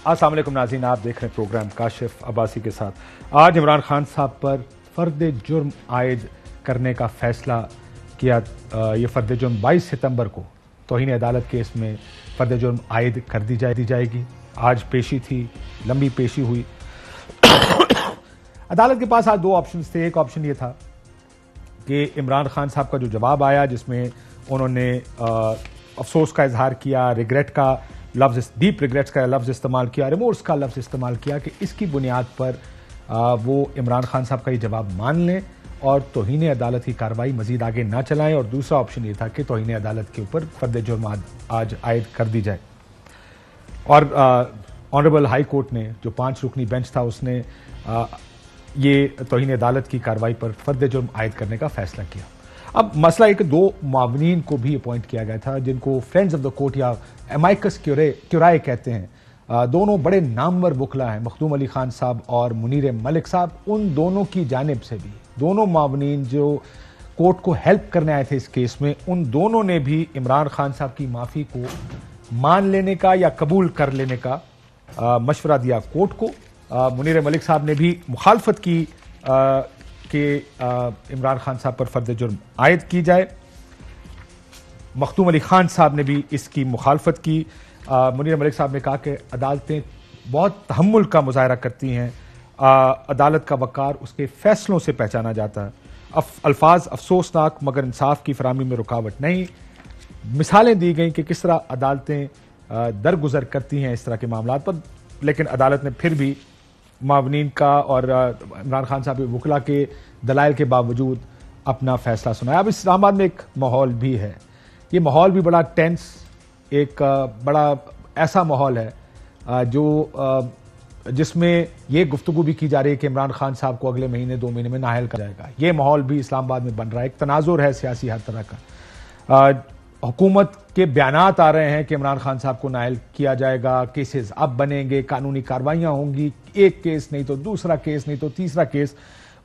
अस्सलाम वालेकुम नाज़रीन, आप देख रहे हैं प्रोग्राम काशिफ अब्बासी के साथ। आज इमरान खान साहब पर फ़र्द जुर्म आयद करने का फ़ैसला किया। ये फ़र्द जुर्म 22 सितंबर को तौहीन अदालत केस में फ़र्द जुर्म आयद कर दी जाएगी। आज पेशी थी, लंबी पेशी हुई। अदालत के पास आज दो ऑप्शन थे। एक ऑप्शन ये था कि इमरान खान साहब का जो जवाब आया, जिसमें उन्होंने अफसोस का इजहार किया, रिग्रेट का लफ्ज़, डीप रिग्रेट्स का लफ्ज़ इस्तेमाल किया, रिमोर्स का लफ्ज़ इस्तेमाल किया, कि इसकी बुनियाद पर वो इमरान खान साहब का ये जवाब मान लें और तौहीन अदालत की कार्रवाई मजीद आगे ना चलाएं। और दूसरा ऑप्शन ये था कि तौहीन अदालत के ऊपर फ़र्द जुर्म आज आयद कर दी जाए। और ऑनरेबल हाई कोर्ट ने, जो 5 रुकनी बेंच था, उसने ये तौहीन अदालत की कार्रवाई पर फ़र्द जुर्म आयद करने का फैसला किया। अब मसला एक, 2 मावनीन को भी अपॉइंट किया गया था, जिनको फ्रेंड्स ऑफ द कोर्ट या एमाइकस क्यूराए कहते हैं। दोनों बड़े नामवर वकला हैं, मखदूम अली खान साहब और मुनीर मलिक साहब। उन दोनों की जानिब से भी, दोनों मावनीन जो कोर्ट को हेल्प करने आए थे इस केस में, उन दोनों ने भी इमरान खान साहब की माफ़ी को मान लेने का या कबूल कर लेने का मशवरा दिया कोर्ट को। मुनीर मलिक साहब ने भी मुखालफत की कि इमरान खान साहब पर फ़र्द जुर्म आयद की जाए। मखदूम अली खान साहब ने भी इसकी मुखालफत की। मुनीर मलिक साहब ने कहा कि अदालतें बहुत तहम्मुल का मुजाहरा करती हैं, अदालत का वक़ार उसके फैसलों से पहचाना जाता है। अल्फाज अफसोसनाक मगर इंसाफ की फराहमी में रुकावट नहीं। मिसालें दी गई कि किस तरह अदालतें दरगुजर करती हैं इस तरह के मामला पर, लेकिन अदालत ने फिर भी मावनीन का और इमरान खान साहब के वकला के दलाइल के बावजूद अपना फैसला सुनाया। अब इस्लामाबाद में एक माहौल भी है, ये माहौल भी बड़ा टेंस, एक बड़ा ऐसा माहौल है जो जिसमें ये गुफ्तगू भी की जा रही है कि इमरान खान साहब को अगले महीने 2 महीने में नाअहल कर जाएगा। ये माहौल भी इस्लामाबाद में बन रहा है, एक तनाजुर है सियासी हर तरह का। हुकूमत के बयानात आ रहे हैं कि इमरान खान साहब को नाअहल किया जाएगा, केसेस अब बनेंगे, कानूनी कार्रवाइयां होंगी, एक केस नहीं तो दूसरा केस नहीं तो तीसरा केस,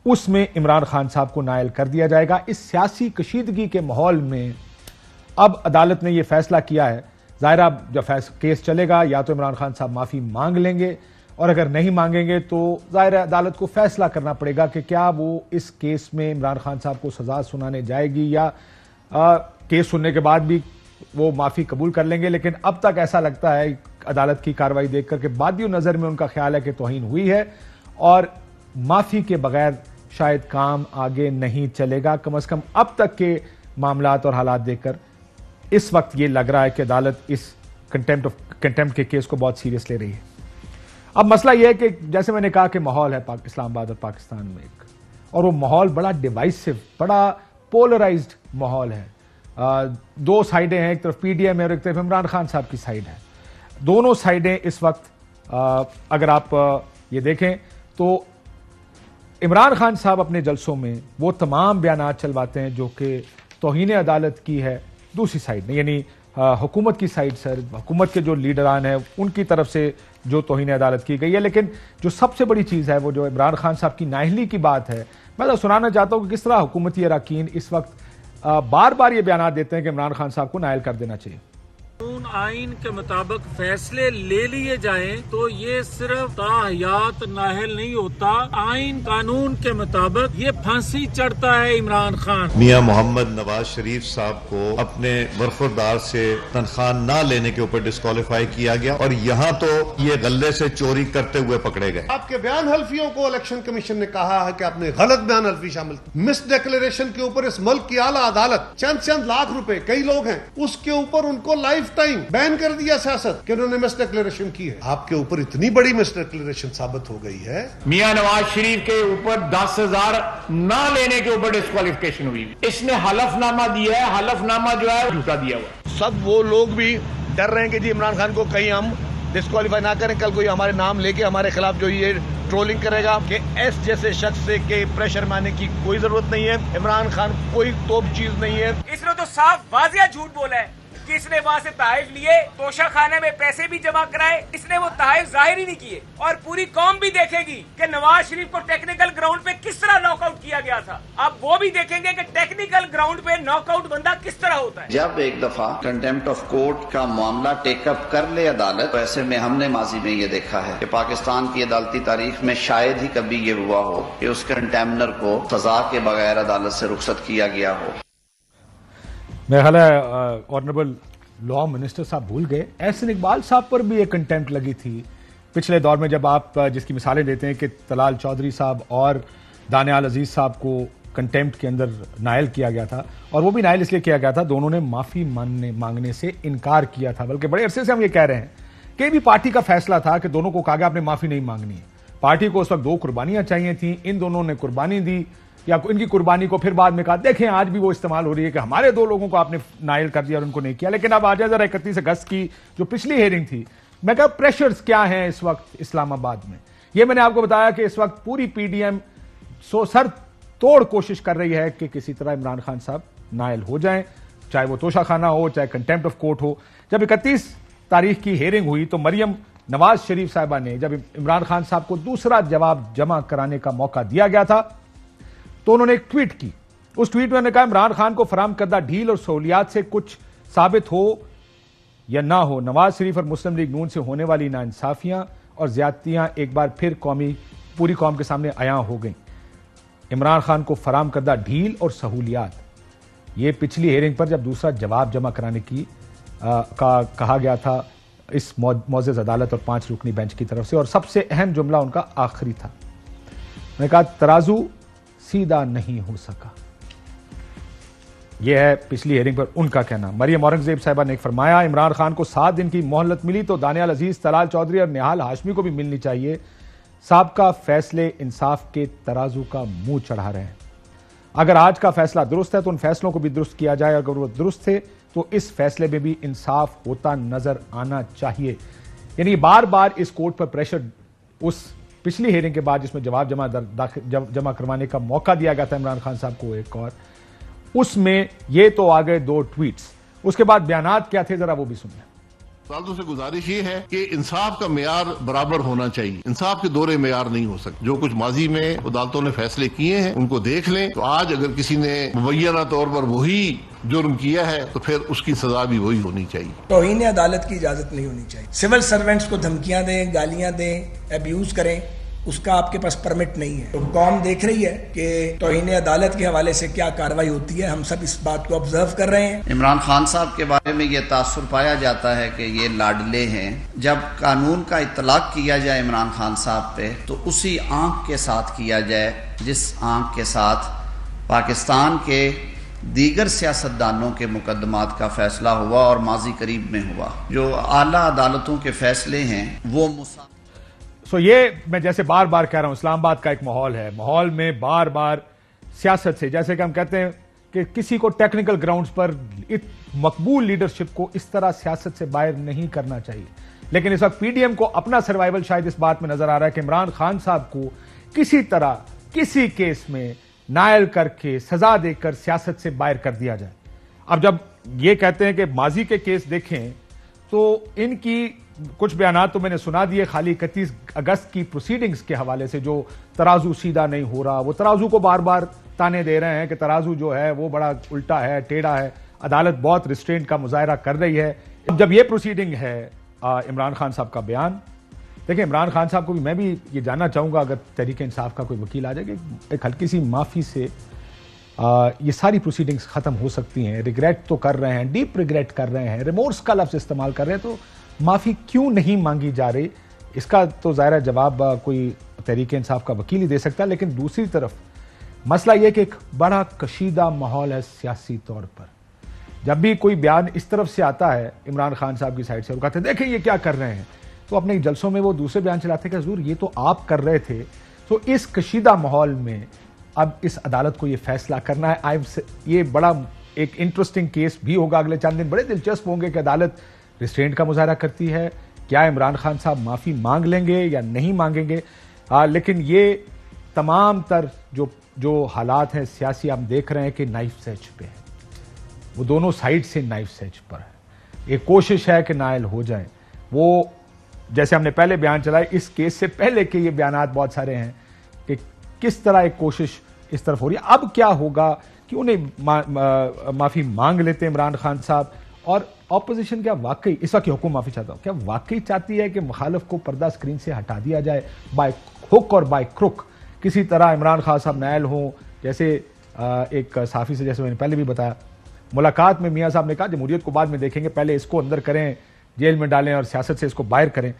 उसमें इमरान खान साहब को नाअहल कर दिया जाएगा। इस सियासी कशीदगी के माहौल में अब अदालत ने यह फैसला किया है। ज़ाहिर जब केस चलेगा, या तो इमरान खान साहब माफ़ी मांग लेंगे, और अगर नहीं मांगेंगे तो ज़ाहिर अदालत को फैसला करना पड़ेगा कि क्या वो इस केस में इमरान खान साहब को सजा सुनाने जाएगी या केस सुनने के बाद भी वो माफ़ी कबूल कर लेंगे। लेकिन अब तक ऐसा लगता है अदालत की कार्रवाई देखकर के बादियों नज़र में उनका ख्याल है कि तौहीन हुई है और माफ़ी के बगैर शायद काम आगे नहीं चलेगा। कम अज़ कम अब तक के मामलात और हालात देखकर इस वक्त ये लग रहा है कि अदालत इस कंटेम्प्ट के केस को बहुत सीरियस ले रही है। अब मसला यह है कि जैसे मैंने कहा कि माहौल है इस्लामाबाद और पाकिस्तान में एक, और वो माहौल बड़ा डिवाइसिव, बड़ा पोलराइज्ड माहौल है। 2 साइडें हैं, एक तरफ पीडीएम है और एक तरफ इमरान खान साहब की साइड है। दोनों साइडें इस वक्त अगर आप ये देखें तो इमरान खान साहब अपने जलसों में वो तमाम बयानात चलवाते हैं जो कि तौहीन अदालत की है दूसरी साइड में, यानी हुकूमत की साइड से, हुकूमत के जो लीडरान हैं उनकी तरफ से जो तौहीन अदालत की गई है। लेकिन जो सबसे बड़ी चीज़ है वो जो इमरान खान साहब की नाअहली की बात है, मैं तो सुनाना चाहता हूँ कि किस तरह हुकूमती अरकान इस वक्त बार बार ये बयानात देते हैं कि इमरान खान साहब को नाअहल कर देना चाहिए। कानून आइन के मुताबिक फैसले ले लिए जाएं तो ये सिर्फ ताहयात नाअहल नहीं होता, आइन कानून के मुताबिक ये फांसी चढ़ता है इमरान खान। मियां मोहम्मद नवाज शरीफ साहब को अपने बरखुरदार से तनख्वाह न लेने के ऊपर डिस्क्वालीफाई किया गया और यहाँ तो ये गले से चोरी करते हुए पकड़े गए। आपके बयान हल्फियों को इलेक्शन कमीशन ने कहा है कि आपने गलत बयान हल्फी शामिल, मिस डिक्लेरेशन के ऊपर इस मुल्क की आला अदालत चंद लाख रुपए, कई लोग हैं उसके ऊपर उनको लाइफ टाइम बैन कर दिया सियासत कि उन्होंने मिस डिक्लेरेशन की है। आपके ऊपर इतनी बड़ी मिस डिक्लेरेशन साबित हो गई है। मियां नवाज शरीफ के ऊपर 10,000 ना लेने के ऊपर डिस्क्वालिफिकेशन हुई। इसने हलफनामा दिया है, हलफनामा जो है झूठा दिया हुआ। सब वो लोग भी डर रहे हैं कि जी इमरान खान को कहीं हम डिस्क्वालीफाई ना करें, कल कोई हमारे नाम लेके हमारे खिलाफ जो ये ट्रोलिंग करेगा कि एस जैसे शख्स से के प्रेशर मारने की कोई जरूरत नहीं है। इमरान खान कोई तोप चीज नहीं है। इसने तो साफ वाजिया झूठ बोला है कि इसने वहाँ से तहफ़ लिए, तोशा खाने में पैसे भी जमा कराए, इसने वो तहफ़ जाहिर ही नहीं किए। और पूरी कौम भी देखेगी कि नवाज शरीफ को टेक्निकल ग्राउंड पे किस तरह नॉकआउट किया गया था। अब वो भी देखेंगे कि टेक्निकल ग्राउंड पे नॉकआउट बंदा किस तरह होता है। जब एक दफा कंटेम्प्ट ऑफ कोर्ट का मामला टेकअप कर ले अदालत, तो ऐसे में हमने माजी में ये देखा है कि पाकिस्तान की अदालती तारीख में शायद ही कभी ये हुआ हो कि उस कंटेम्नर को सजा के बगैर अदालत से रुखसत किया गया हो। मेरा ख्याल है ऑनरेबल लॉ मिनिस्टर साहब भूल गए, एहसन इकबाल साहब पर भी एक कंटेम्प्ट लगी थी पिछले दौर में, जब आप जिसकी मिसालें देते हैं कि तलाल चौधरी साहब और दानियाल अजीज साहब को कंटेम्प्ट के अंदर नायल किया गया था। और वो भी नायल इसलिए किया गया था, दोनों ने माफी मांगने से इनकार किया था। बल्कि बड़े अरसे से हम ये कह रहे हैं कि भी पार्टी का फैसला था कि दोनों को कहा गया आपने माफी नहीं मांगनी है। पार्टी को उस वक्त 2 कुर्बानियां चाहिए थी, इन दोनों ने कुर्बानी दी, या इनकी कुर्बानी को फिर बाद में कहा देखें आज भी वो इस्तेमाल हो रही है कि हमारे 2 लोगों को आपने नायल कर दिया और उनको नहीं किया। लेकिन अब आ जाए जरा 31 अगस्त की जो पिछली हेयरिंग थी, मैं कहा प्रेशर्स क्या हैं इस वक्त इस्लामाबाद में। ये मैंने आपको बताया कि इस वक्त पूरी पीडीएम सर तोड़ कोशिश कर रही है कि किसी तरह इमरान खान साहब नायल हो जाएं, चाहे वो तोशा खाना हो, चाहे कंटेम्प्ट ऑफ कोर्ट हो। जब 31 तारीख की हेयरिंग हुई तो मरियम नवाज शरीफ साहिबा ने, जब इमरान खान साहब को दूसरा जवाब जमा कराने का मौका दिया गया था, तो उन्होंने एक ट्वीट की। उस ट्वीट में उन्होंने कहा इमरान खान को फराम करदा ढील और सहूलियात से कुछ साबित हो या ना हो, नवाज शरीफ और मुस्लिम लीग नून से होने वाली नाइंसाफियां और ज्यादतियां एक बार फिर पूरी कौम के सामने आया हो गई। इमरान खान को फराम करदा ढील और सहूलियात, ये पिछली हेयरिंग पर जब दूसरा जवाब जमा कराने की कहा गया था इस मोअज़्ज़ज़ अदालत और 5 रुकनी बेंच की तरफ से, और सबसे अहम जुमला उनका आखिरी था। उन्होंने कहा तराजू सीधा नहीं हो सका। यह है पिछली हेयरिंग पर उनका कहना। मरियम औरंगजेब साहिबा ने फरमाया इमरान खान को 7 दिन की मोहलत मिली तो दानियाल अजीज, तलाल चौधरी और निहाल हाशमी को भी मिलनी चाहिए। साबका फैसले इंसाफ के तराजू का मुंह चढ़ा रहे हैं। अगर आज का फैसला दुरुस्त है तो उन फैसलों को भी दुरुस्त किया जाए, अगर वो दुरुस्त थे तो इस फैसले में भी इंसाफ होता नजर आना चाहिए। यानी बार बार इस कोर्ट पर प्रेशर, उस पिछली हेयरिंग के बाद जिसमें जवाब जमा करवाने का मौका दिया गया था इमरान खान साहब को एक और, उसमें ये तो आ गए 2 ट्वीट्स, उसके बाद बयानात क्या थे जरा वो भी सुनिए। सालों से गुजारिश ये है कि इंसाफ का मेयार बराबर होना चाहिए, इंसाफ के दोहरे मेयार नहीं हो सकते। जो कुछ माजी में अदालतों ने फैसले किए हैं उनको देख लें, तो आज अगर किसी ने मुबैना तौर पर वही जुर्म किया है तो फिर उसकी सजा भी वही होनी चाहिए। तौहीन अदालत की इजाजत नहीं होनी चाहिए। सिविल सर्वेंट्स को धमकियां दें, गालियां दें, अब्यूज करें, उसका आपके पास परमिट नहीं है। तो कौम देख रही है कि तौहीन अदालत के हवाले से क्या कार्रवाई होती है, हम सब इस बात को ऑब्जर्व कर रहे हैं। इमरान खान साहब के बारे में ये तासुर पाया जाता है कि ये लाडले हैं। जब कानून का इतलाक किया जाए इमरान खान साहब पे तो उसी आंख के साथ किया जाए जिस आंख के साथ पाकिस्तान के दीगर सियासतदानों के मुकदमात का फैसला हुआ और माजी करीब में हुआ। जो आला अदालतों के फैसले हैं वो सो ये मैं जैसे बार बार कह रहा हूं, इस्लामाबाद का एक माहौल है, माहौल में बार बार सियासत से, जैसे कि हम कहते हैं कि किसी को टेक्निकल ग्राउंड्स पर मकबूल लीडरशिप को इस तरह सियासत से बाहर नहीं करना चाहिए। लेकिन इस वक्त पीडीएम को अपना सर्वाइवल शायद इस बात में नजर आ रहा है कि इमरान खान साहब को किसी तरह किसी केस में नायल करके सजा देकर सियासत से बाहर कर दिया जाए। अब जब ये कहते हैं कि माजी के केस देखें तो इनकी कुछ बयान तो मैंने सुना दिए खाली 31 अगस्त की प्रोसीडिंग्स के हवाले से, जो तराजू सीधा नहीं हो रहा, वो तराजू को बार बार ताने दे रहे हैं कि तराजू जो है वो बड़ा उल्टा है, टेढ़ा है, अदालत बहुत रिस्ट्रेंट का मुजाहरा कर रही है। अब जब ये प्रोसीडिंग है इमरान खान साहब का बयान, देखिए इमरान खान साहब को भी मैं भी ये जानना चाहूंगा, अगर तहरीक इंसाफ का कोई वकील आ जाए कि एक हल्की सी माफी से ये सारी प्रोसीडिंग्स खत्म हो सकती हैं। रिग्रेट तो कर रहे हैं, डीप रिग्रेट कर रहे हैं, रिमोर्स का लफ्ज इस्तेमाल कर रहे हैं, तो माफी क्यों नहीं मांगी जा रही? इसका तो ज़ाहिर जवाब कोई तहरीक इंसाफ का वकील ही दे सकता है। लेकिन दूसरी तरफ मसला यह कि एक बड़ा कशीदा माहौल है सियासी तौर पर। जब भी कोई बयान इस तरफ से आता है इमरान खान साहब की साइड से, वो कहते हैं देखें ये क्या कर रहे हैं, तो अपने जलसों में वो दूसरे बयान चलाते कि हुजूर ये तो आप कर रहे थे। तो इस कशीदा माहौल में अब इस अदालत को ये फैसला करना है। ये बड़ा एक इंटरेस्टिंग केस भी होगा, अगले चंद दिन बड़े दिलचस्प होंगे कि अदालत रिस्ट्रेंट का मुजाहरा करती है, क्या इमरान खान साहब माफी मांग लेंगे या नहीं मांगेंगे। लेकिन ये तमाम तर जो हालात हैं सियासी, हम देख रहे हैं कि नाइफ एज पे है, वो दोनों साइड से नाइफ एज पर है। एक कोशिश है कि नायल हो जाए। वो जैसे हमने पहले बयान चलाए, इस केस से पहले के ये बयानात बहुत सारे हैं कि किस तरह एक कोशिश इस तरफ हो रही है। अब क्या होगा कि उन्हें माफी मांग लेते हैं इमरान खान साहब, और ऑपोजिशन क्या वाकई इस वक्त हुकूमत माफी चाहता हूं, क्या वाकई चाहती है कि मुखालिफ को पर्दा स्क्रीन से हटा दिया जाए बाय हुक और बाय क्रुक? किसी तरह इमरान खान साहब नायल हों, जैसे एक सहाफी से, जैसे मैंने पहले भी बताया, मुलाकात में मियां साहब ने कहा जमहूरियत को बाद में देखेंगे, पहले इसको अंदर करें, जेल में डालें और सियासत से इसको बाहर करें।